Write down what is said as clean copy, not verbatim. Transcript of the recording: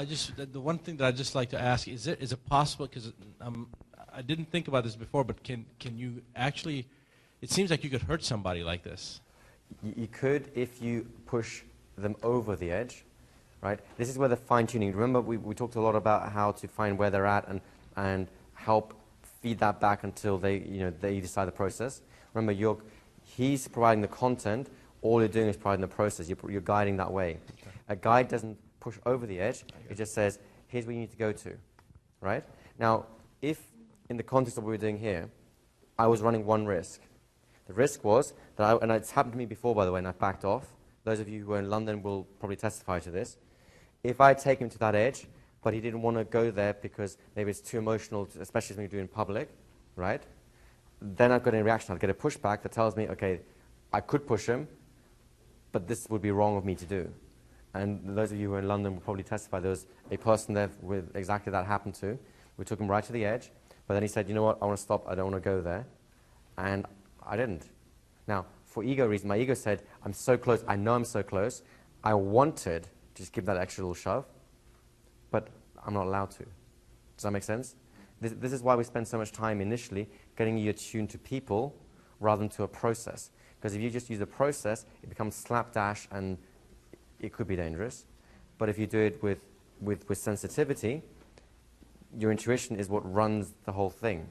the one thing that I'd just like to ask, is it possible, because I didn't think about this before, but can you actually, it seems like you could hurt somebody like this. You could if you push them over the edge, right? This is where the fine-tuning, remember we talked a lot about how to find where they're at and help feed that back until they decide the process. Remember, he's providing the content, all you're doing is providing the process, you're guiding that way. Okay. A guide doesn't push over the edge, it just says, here's where you need to go to, right? Now, if in the context of what we're doing here, I was running one risk. The risk was that and it's happened to me before, by the way, and I backed off. Those of you who are in London will probably testify to this. If I take him to that edge, but he didn't want to go there because maybe it's too emotional, especially when you do it in public, right? Then I've got a reaction. I'll get a pushback that tells me, okay, I could push him, but this would be wrong of me to do. And those of you who are in London will probably testify. There was a person there with exactly that happened to. We took him right to the edge, but then he said, you know what, I want to stop, I don't want to go there. And I didn't. Now, for ego reasons, my ego said, I'm so close, I know I'm so close, I wanted to just give that extra little shove, but I'm not allowed to. Does that make sense? This is why we spend so much time initially getting you attuned to people rather than to a process. Because if you just use a process, it becomes slapdash and it could be dangerous. But if you do it with sensitivity, your intuition is what runs the whole thing.